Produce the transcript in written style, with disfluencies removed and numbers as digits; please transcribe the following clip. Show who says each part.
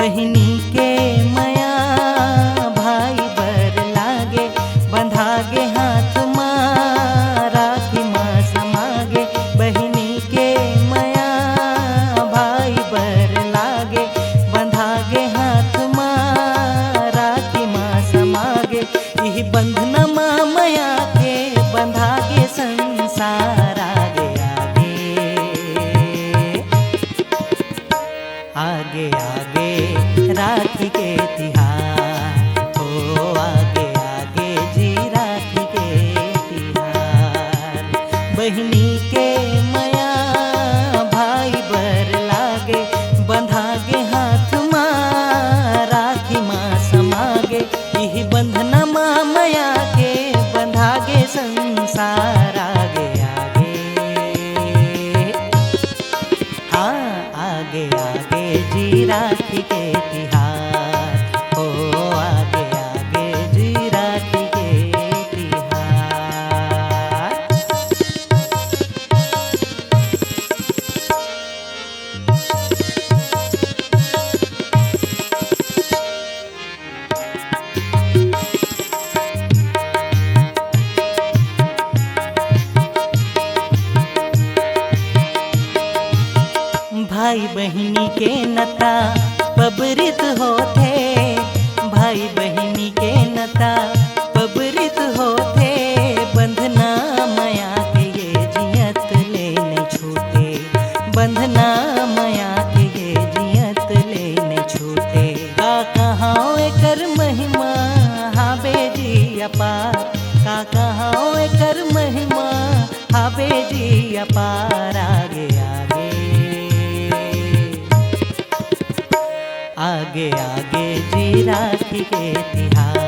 Speaker 1: बहिनी के मया भाई बर लागे, बंधागे हाथ माँ राखी माँ समागे। बहिनी के मया भाई बर लागे, बंधागे हाथ माँ राखी माँ समागे। यही बंधन माँ मया के बंधागे संसार आगे आगे आगे आगे राखी के तिहार हो, आगे आगे जी राखी के तिहार। बहिनी के मया भाई बर लागे, बंधागे हाथ माँ राखी माँ समागे। यही बंधना माँ मया के बंधागे संसार आगे आगे, हाँ आगे आगे जी राखी के तिहार हो, आगे आगे जी राखी के तिहार। भाई बहिनी के नता पबरित होते, भाई बहिनी के नता पबरित होते। बंधना मया के ये जियत लेने छूटे, बंधना मया के ये जियत लेने छूटे। का कहाँ कर महिमा हाबे जी अपार, का कहाँ कर महिमा हाबे जी अपार। आगे आगे आगे आगे जी राखी के तिहार